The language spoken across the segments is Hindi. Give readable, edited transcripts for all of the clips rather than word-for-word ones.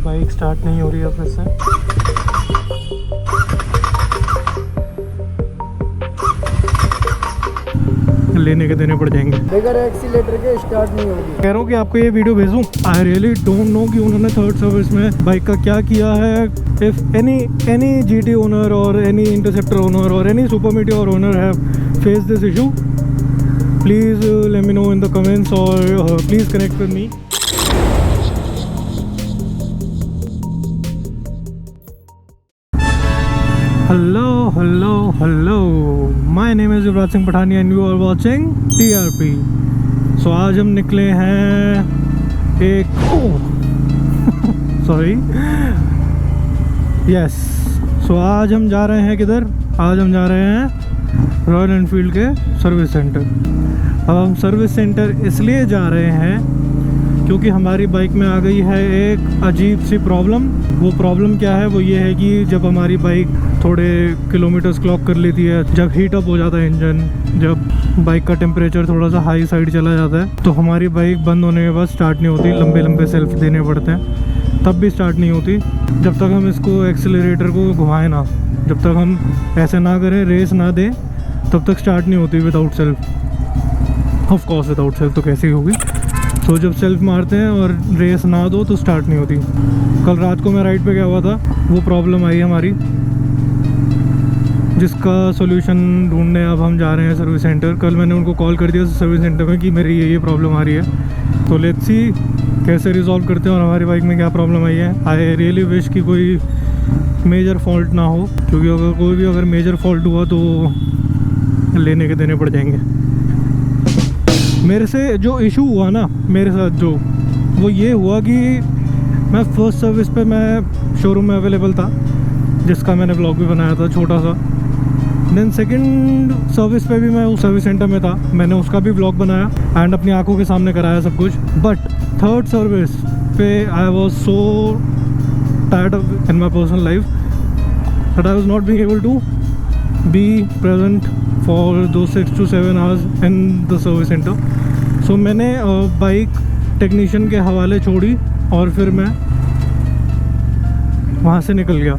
बाइक स्टार्ट नहीं हो रही है फिर से। लेने के देने पड़ जाएंगे, बगैर एक्सीलेटर के स्टार्ट नहीं होगी। कह रहा हूँ कि आपको ये वीडियो भेजूं। आई रियली डोंट नो कि उन्होंने थर्ड सर्विस में बाइक का क्या किया है। इफ एनी GT ओनर और एनी इंटरसेप्टर ओनर और any super meteor owner have face this issue, please let me know in the comments और please connect with me. Hello. My name is Yuvraj Singh Pathania and you are watching TRP. So आज हम निकले हैं So आज हम जा रहे हैं किधर? आज हम जा रहे हैं रॉयल एनफील्ड के सर्विस सेंटर। अब हम सर्विस सेंटर इसलिए जा रहे हैं क्योंकि हमारी बाइक में आ गई है एक अजीब सी प्रॉब्लम। वो प्रॉब्लम क्या है? वो ये है कि जब हमारी बाइक थोड़े किलोमीटर्स क्लॉक कर लेती है, जब हीट अप हो जाता है इंजन, जब बाइक का टेम्परेचर थोड़ा सा हाई साइड चला जाता है, तो हमारी बाइक बंद होने के बाद स्टार्ट नहीं होती। लंबे सेल्फ देने पड़ते हैं, तब भी स्टार्ट नहीं होती। जब तक हम इसको एक्सेलरेटर को घुमाएं ना, जब तक हम ऐसे ना करें, रेस ना दें, तब तक स्टार्ट नहीं होती without self. Of course without self तो कैसे ही होगी। तो जब सेल्फ मारते हैं और रेस ना दो तो स्टार्ट नहीं होती। कल रात को मैं राइड पे गया हुआ था, वो प्रॉब्लम आई हमारी, जिसका सॉल्यूशन ढूंढने अब हम जा रहे हैं सर्विस सेंटर। कल मैंने उनको कॉल कर दिया सर्विस सेंटर में कि मेरी ये प्रॉब्लम आ रही है। तो लेट्स सी कैसे रिजॉल्व करते हैं और हमारी बाइक में क्या प्रॉब्लम आई है। आई रियली विश कि कोई मेजर फॉल्ट ना हो, क्योंकि अगर मेजर फॉल्ट हुआ तो लेने के देने पड़ जाएंगे। मेरे से जो इशू हुआ ना, मेरे साथ वो ये हुआ कि मैं फर्स्ट सर्विस पे मैं शोरूम में अवेलेबल था, जिसका मैंने ब्लॉग भी बनाया था छोटा सा। देन सेकंड सर्विस पे भी मैं उस सर्विस सेंटर में था, मैंने उसका भी ब्लॉग बनाया एंड अपनी आंखों के सामने कराया सब कुछ। बट थर्ड सर्विस पे I was so tired in my personal life that I was not being able to be present for दो 6 to 7 hours in the service centre. सो मैंने बाइक टेक्नीशियन के हवाले छोड़ी और फिर मैं वहाँ से निकल गया।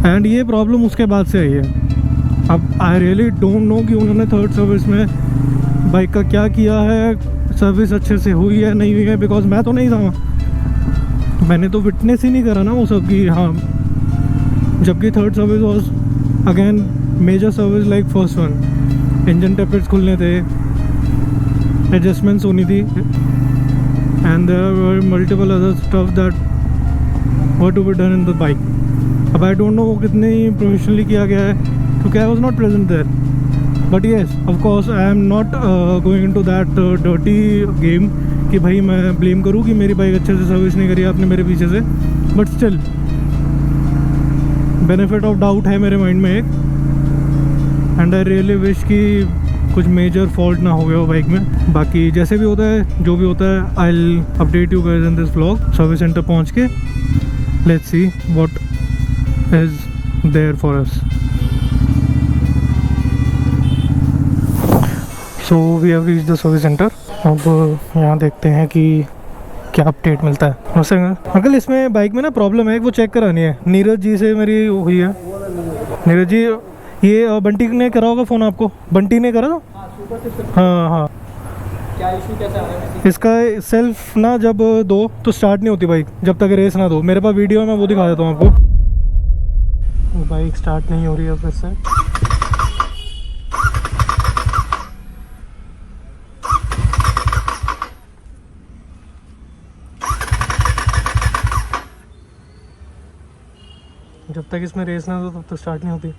एंड ये प्रॉब्लम उसके बाद से आई है। अब आई रियली डोंट नो कि उन्होंने थर्ड सर्विस में बाइक का क्या किया है, सर्विस अच्छे से हुई है नहीं हुई है, बिकॉज मैं तो नहीं था, मैंने तो विटनेस ही नहीं करा ना वो सब की। हाँ, जबकि third service was again major service like first one. Engine tappets खुलने थे, एडजस्टमेंट्स होनी थी and there were multiple other stuff that were to be done in the bike. अब आई डोंट नो वो कितने प्रोफेशनली किया गया है, क्योंकि I was not present there. But yes, of course I am not going into that dirty game कि भाई मैं ब्लेम करूँ कि मेरी बाइक अच्छे से सर्विस नहीं करी आपने मेरे पीछे से। But still benefit of doubt है मेरे माइंड में एक, एंड आई रियली विश कि कुछ मेजर फॉल्ट ना हो गया हो बाइक में। बाकी जैसे भी होता है, जो भी होता है, I will update you guys in this vlog. Service centre पहुंच के let's see what is there for us. So we have reached the service centre. अब यहाँ देखते हैं कि क्या अपडेट मिलता है। नमस्ते अंकल, इसमें बाइक में ना प्रॉब्लम है, वो चेक करानी है। नीरज जी से मेरी हुई है। नीरज जी, ये बंटी ने करा होगा फ़ोन आपको? बंटी ने करा था? हाँ। क्या इशू कैसे आ रहा है? इसका सेल्फ ना जब दो तो स्टार्ट नहीं होती बाइक, जब तक रेस ना दो। मेरे पास वीडियो है, मैं वो दिखा देता हूँ आपको। बाइक स्टार्ट नहीं हो रही है फिर से। जब तक इसमें रेस ना दो तब तक स्टार्ट नहीं होती।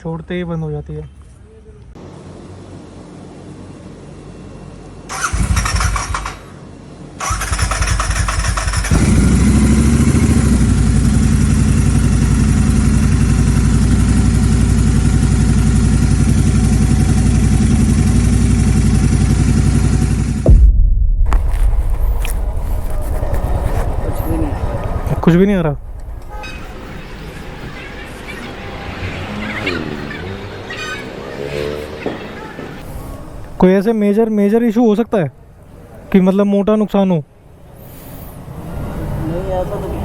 छोड़ते ही बंद हो जाती है। कुछ भी नहीं आ रहा। कोई ऐसे मेजर इशू हो सकता है कि मतलब मोटा नुकसान हो? नहीं ऐसा तो नहीं।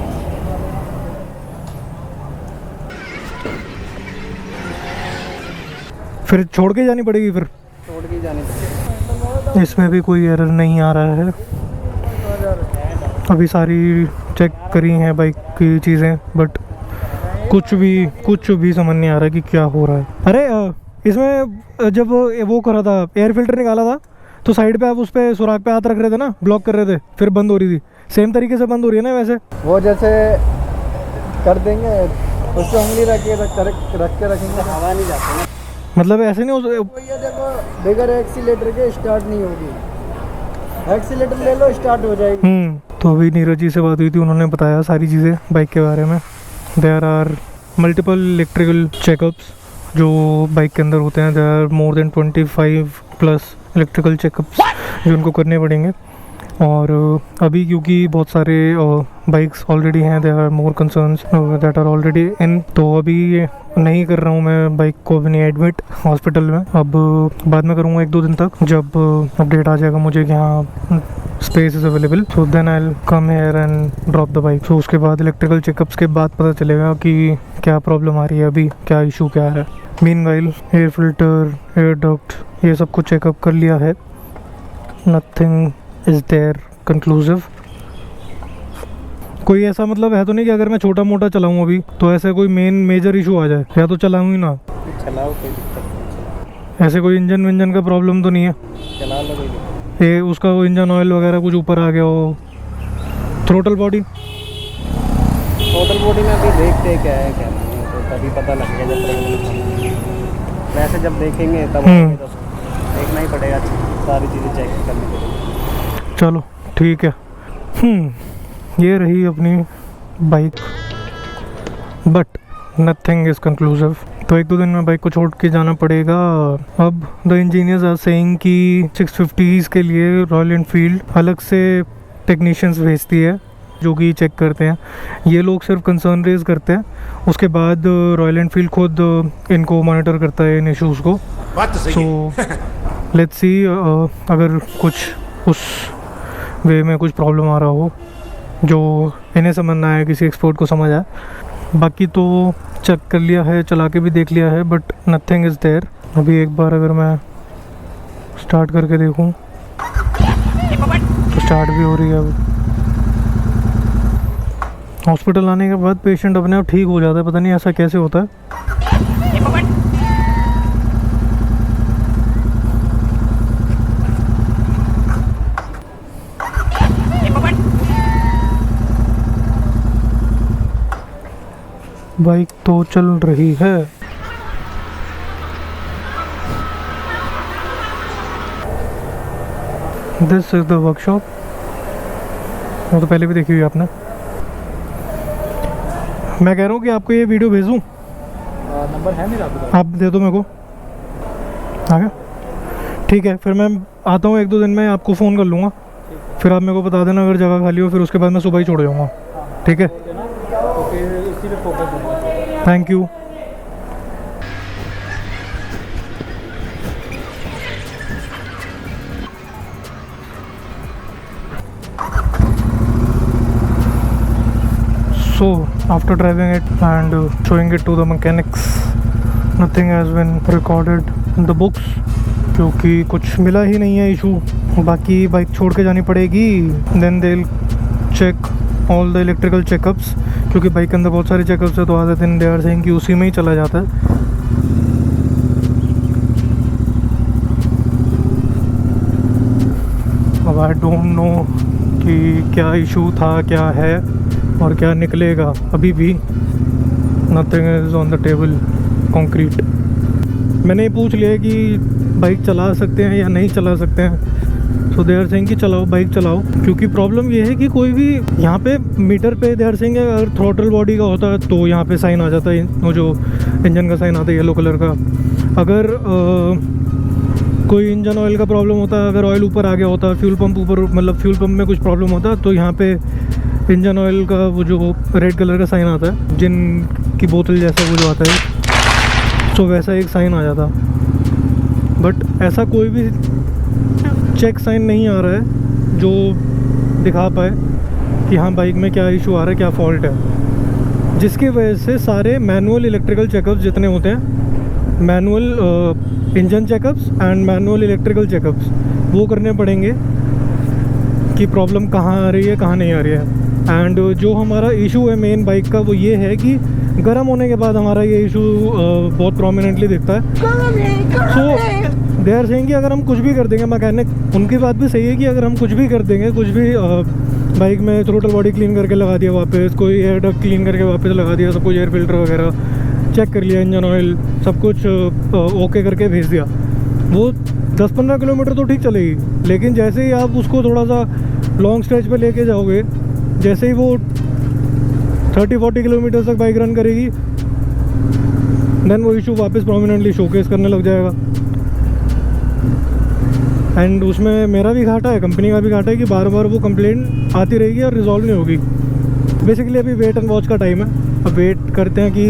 फिर छोड़ के जानी पड़ेगी फिर? छोड़ के जाने पड़ेगा। इसमें भी कोई एरर नहीं आ रहा है। अभी सारी चेक करी हैं बाइक की चीज़ें, बट कुछ भी समझ नहीं आ रहा कि क्या हो रहा है। अरे इसमें जब वो करा था, एयर फिल्टर निकाला था, तो साइड पे आप उस पे सुराख पे हाथ रख रहे थे ना, ब्लॉक कर रहे थे, फिर बंद हो रही थी। सेम तरीके से बंद हो रही है ना वैसे? वो जैसे कर देंगे उस पर उंगली रख के रखेंगे, हवा नहीं जाती ना। मतलब ऐसे नहीं हो ये देखो बगैर एक्सीलेटर के स्टार्ट नहीं होगी। एक्सीलेटर ले लो स्टार्ट हो जाएगी। तो अभी नीरज जी से बात हुई थी, उन्होंने बताया सारी चीज़ें बाइक के बारे में। There are multiple electrical checkups जो बाइक के अंदर होते हैं। There are more than 25 plus electrical checkups जो उनको करने पड़ेंगे। और अभी क्योंकि बहुत सारे बाइक्स ऑलरेडी हैं, there are more concerns that are already in, तो अभी नहीं कर रहा हूँ मैं बाइक को अपनी एडमिट हॉस्पिटल में। अब बाद में करूँगा 1-2 दिन तक, जब अपडेट आ जाएगा मुझे कि हाँ space is available, so then I will come here and drop the bike. सो उसके बाद इलेक्ट्रिकल चेकअप्स के बाद पता चलेगा कि क्या प्रॉब्लम आ रही है, अभी क्या इशू क्या है। Meanwhile air filter, air duct, ये सब कुछ चेकअप कर लिया है। Nothing is there conclusive. कोई ऐसा मतलब है तो नहीं कि अगर मैं छोटा मोटा चलाऊँ अभी तो ऐसे कोई मेजर इशू आ जाए, या तो चलाऊँ ही ना? चलाओ, कोई दिक्कत नहीं। ऐसे कोई इंजन विंजन का प्रॉब्लम तो नहीं है? चला लो, कोई दिक्कत ये उसका वो इंजन ऑयल वगैरह कुछ ऊपर आ गया हो? थ्रोटल बॉडी नहीं। होटल बॉडी में अभी देखते हैं क्या है क्या नहीं है, तो तभी पता लग गया जब वैसे जब देखेंगे तब तो देखना ही पड़ेगा, सारी चीज़ें चेक करनी पड़ेगी। चलो ठीक है। ये रही अपनी bike, but nothing is conclusive. तो 1-2 दिन में बाइक को छोड़ के जाना पड़ेगा। अब द इंजीनियर्स आर सेइंग कि 650s के लिए रॉयल एनफील्ड अलग से टेक्नीशियंस भेजती है जो कि चेक करते हैं। ये लोग सिर्फ कंसर्न रेज करते हैं, उसके बाद रॉयल एनफील्ड खुद इनको मॉनिटर करता है इन इश्यूज़ को। सो लेट्स सी, अगर कुछ उस वे में कुछ प्रॉब्लम आ रहा हो जो इन्हें समझ ना आए, किसी एक्सपर्ट को समझ आए। बाकी तो चेक कर लिया है, चला के भी देख लिया है, बट नथिंग इज़ देयर। अभी एक बार अगर मैं स्टार्ट करके देखूं तो स्टार्ट भी हो रही है। अब हॉस्पिटल आने के बाद पेशेंट अपने आप ठीक हो जाता है, पता नहीं ऐसा कैसे होता है। बाइक तो चल रही है। This is the workshop. वो तो पहले भी देखी हुई आपने। मैं कह रहा हूँ कि आपको ये वीडियो भेजूँ? नंबर है मेरा आपके पास? आप दे दो मेरे को। आ गया? ठीक है, फिर मैं आता हूँ 1-2 दिन में, आपको फ़ोन कर लूँगा। फिर आप मेरे को बता देना अगर जगह खाली हो, फिर उसके बाद मैं सुबह ही छोड़ जाऊँगा। ठीक है, तो फिर इसी पे फोकस करेंगे। Thank you. So after driving it and showing it to the mechanics, nothing has been recorded in the books क्योंकि कुछ मिला ही नहीं है इशू। बाकी बाइक छोड़ के जानी पड़ेगी, then they'll check all the electrical checkups, क्योंकि बाइक के अंदर बहुत सारे चेकअप्स है, तो आधे दिन they are saying कि उसी में ही चला जाता है। अब आई डोंट नो कि क्या इशू था, क्या है और क्या निकलेगा। अभी भी nothing is on the table concrete. मैंने ये पूछ लिया कि बाइक चला सकते हैं या नहीं चला सकते हैं, सो दे आर सेइंग कि चलाओ, बाइक चलाओ। क्योंकि प्रॉब्लम ये है कि कोई भी यहाँ पे मीटर पे दे आर सेइंग अगर थ्रॉटल बॉडी का होता है तो यहाँ पे साइन आ जाता है, वो जो इंजन का साइन आता है येलो कलर का। अगर कोई इंजन ऑयल का प्रॉब्लम होता है, अगर ऑयल ऊपर आ गया होता है, फ्यूल पंप ऊपर, मतलब फ्यूल पंप में कुछ प्रॉब्लम होता है, तो यहाँ पे इंजन ऑयल का वो जो रेड कलर का साइन आता है, जिन की बोतल जैसा वो जो आता है, तो वैसा एक साइन आ जाता। बट ऐसा कोई भी चेक साइन नहीं आ रहा है जो दिखा पाए कि हाँ बाइक में क्या इशू आ रहा है, क्या फॉल्ट है, जिसकी वजह से सारे मैनुअल इलेक्ट्रिकल चेकअप्स जितने होते हैं, manual engine checkups and manual electrical checkups, वो करने पड़ेंगे कि प्रॉब्लम कहाँ आ रही है, कहाँ नहीं आ रही है। एंड जो हमारा इशू है मेन बाइक का, वो ये है कि गर्म होने के बाद हमारा ये इशू बहुत प्रोमिनेंटली दिखता है। सो दे आर सेइंग कि अगर हम कुछ भी कर देंगे, मैकेनिक उनकी बात भी सही है कि अगर हम कुछ भी कर देंगे, कुछ भी बाइक में थ्रोटल बॉडी क्लीन करके लगा दिया वापस, कोई एयर डक्ट क्लीन करके वापस लगा दिया, सब कुछ एयर फिल्टर वगैरह चेक कर लिया, इंजन ऑयल सब कुछ ओके करके भेज दिया, वो 10-15 किलोमीटर तो ठीक चलेगी। लेकिन जैसे ही आप उसको थोड़ा सा लॉन्ग स्ट्रेच पे लेके जाओगे, जैसे ही वो 30-40 किलोमीटर तक बाइक रन करेगी, देन वो इशू वापस प्रोमिनेंटली शोकेस करने लग जाएगा। एंड उसमें मेरा भी घाटा है, कंपनी का भी घाटा है कि बार बार वो कंप्लेंट आती रहेगी और रिजॉल्व नहीं होगी। बेसिकली अभी वेट एंड वॉच का टाइम है। अब वेट करते हैं कि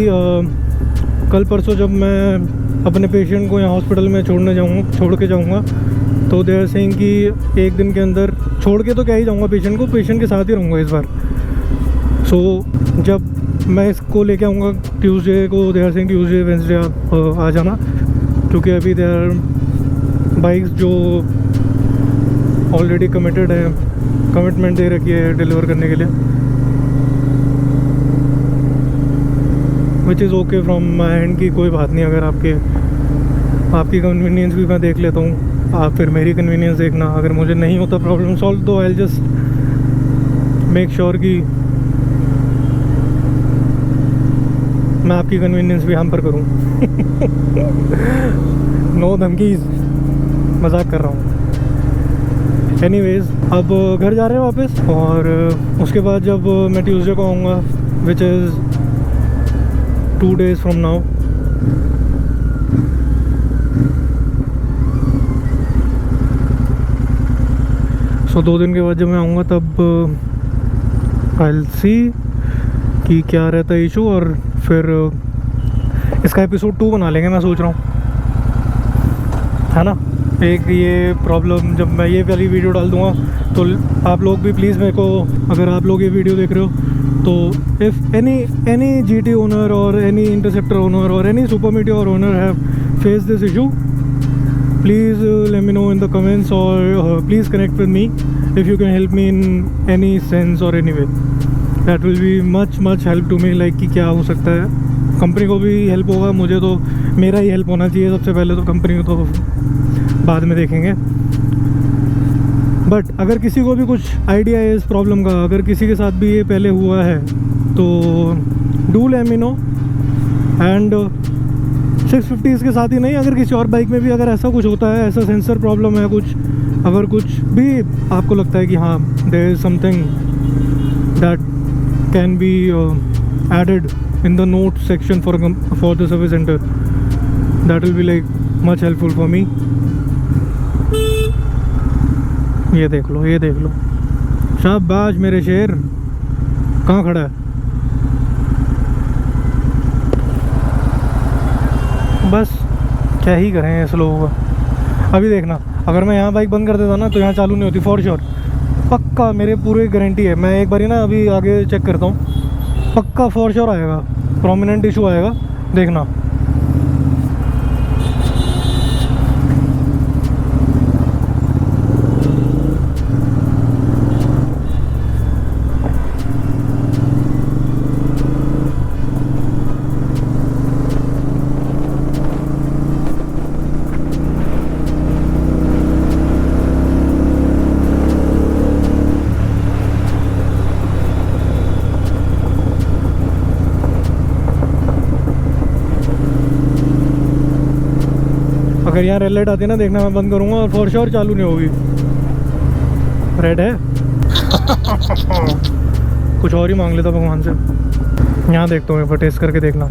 कल परसों जब मैं अपने पेशेंट को यहाँ हॉस्पिटल में छोड़ के जाऊँगा, तो दे आर सेइंग कि एक दिन के अंदर, छोड़ के तो क्या ही जाऊँगा पेशेंट को, पेशेंट के साथ ही रहूँगा इस बार। सो जब मैं इसको लेके आऊँगा ट्यूसडे को, they are saying Tuesday Wednesday आ जाना, क्योंकि अभी दे आर बाइक्स जो ऑलरेडी कमिटेड है, कमिटमेंट दे रखी है डिलीवर करने के लिए, which is okay from my end की कोई बात नहीं। अगर आपकी कन्वीनियंस भी मैं देख लेता हूँ, आप फिर मेरी कन्वीनियंस देखना। अगर मुझे नहीं होता प्रॉब्लम सॉल्व, तो आई जस्ट मेक श्योर कि मैं आपकी कन्वीनियंस भी हम पर करूँ। नो धमकीज़, मजाक कर रहा हूँ। एनीवेज, अब घर जा रहे हैं वापस, और उसके बाद जब मैं ट्यूसडे को आऊँगा, which is 2 days from now, so 2 दिन के बाद जब मैं आऊँगा तब आई विल सी कि क्या रहता है इशू, और फिर इसका एपिसोड 2 बना लेंगे, मैं सोच रहा हूँ, है ना। एक ये प्रॉब्लम, जब मैं ये वाली वीडियो डाल दूँगा तो आप लोग भी प्लीज़ मेरे को, अगर आप लोग ये वीडियो देख रहे हो, तो इफ़ एनी GT ओनर और एनी इंटरसेप्टर ओनर और any super meteor owner have face this issue, please let me know in the comments, और please connect with me if you can help me in any sense और any way. That will be much help to me, like कि क्या हो सकता है, कंपनी को भी हेल्प होगा, मुझे तो मेरा ही हेल्प होना चाहिए सबसे पहले, तो कंपनी को तो बाद में देखेंगे। बट अगर किसी को भी कुछ आइडिया है इस प्रॉब्लम का, अगर किसी के साथ भी ये पहले हुआ है, तो do let me no. And 650 के साथ ही नहीं, अगर किसी और बाइक में भी अगर ऐसा कुछ होता है, ऐसा सेंसर प्रॉब्लम है कुछ, अगर कुछ भी आपको लगता है कि हाँ there is something that can be added in the note section for the service center, that will be like much helpful for me. ये देख लो, ये देख लो, शाबाश मेरे शेर। कहाँ खड़ा है? बस क्या ही करें इस लोगों का। अभी देखना, अगर मैं यहाँ बाइक बंद कर देता ना, तो यहाँ चालू नहीं होती फॉर श्योर, पक्का, मेरे पूरी गारंटी है। मैं एक बार ही ना अभी आगे चेक करता हूँ, पक्का फॉर श्योर आएगा, प्रोमिनेंट इशू आएगा, देखना। अगर यहाँ रेड लाइट आती है ना, देखना मैं बंद करूँगा और फॉर श्योर चालू नहीं होगी। रेड है। कुछ और ही मांग लेता भगवान से। यहाँ देखता हूँ, एक बार टेस्ट करके देखना।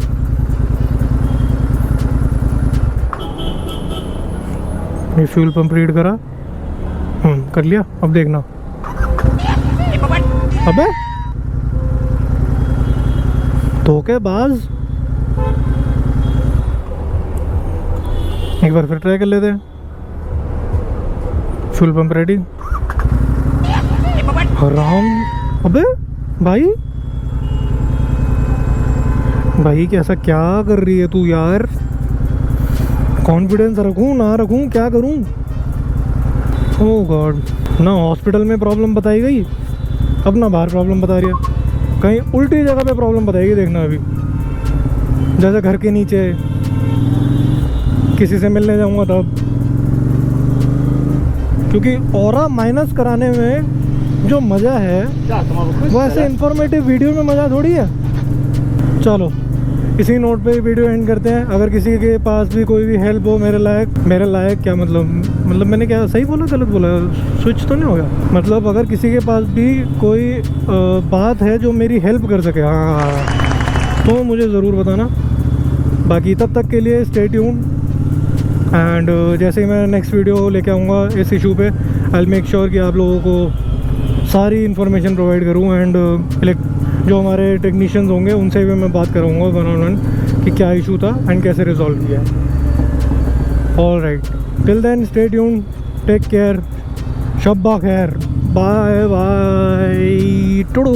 ये फ्यूल पंप रीड करा, कर लिया। अब देखना, अबे धोखेबाज। एक बार फिर ट्राई कर लेते हैं। Fuel pump ready. राम, अबे भाई भाई कैसा क्या कर रही है तू यार? कॉन्फिडेंस रखूं ना रखूं, क्या करूं? ओह गॉड, ना हॉस्पिटल में प्रॉब्लम बताई गई, अब ना बाहर प्रॉब्लम बता रही है, कहीं उल्टी जगह पे प्रॉब्लम बताएगी। देखना अभी जैसे घर के नीचे किसी से मिलने जाऊंगा तब, क्योंकि ऑरा माइनस कराने में जो मज़ा है वो ऐसे इंफॉर्मेटिव वीडियो में मज़ा थोड़ी है। चलो इसी नोट पे वीडियो एंड करते हैं। अगर किसी के पास भी कोई भी हेल्प हो मेरे लायक क्या मतलब मैंने क्या सही बोला गलत बोला? स्विच तो नहीं हो गया? मतलब अगर किसी के पास भी कोई बात है जो मेरी हेल्प कर सके, हाँ, तो मुझे ज़रूर बताना। बाकी तब तक के लिए स्टे ट्यून्ड, एंड जैसे ही मैं नेक्स्ट वीडियो लेके आऊँगा इस इशू पे, आई मेक श्योर कि आप लोगों को सारी इन्फॉर्मेशन प्रोवाइड करूँ। एंड जो हमारे टेक्नीशियंस होंगे उनसे भी मैं बात कराऊँगा 1-on-1 कि क्या इशू था एंड कैसे रिजॉल्व किया है। All right, till then stay tuned, take care, शब्बा खैर, बाय बाय टुडू।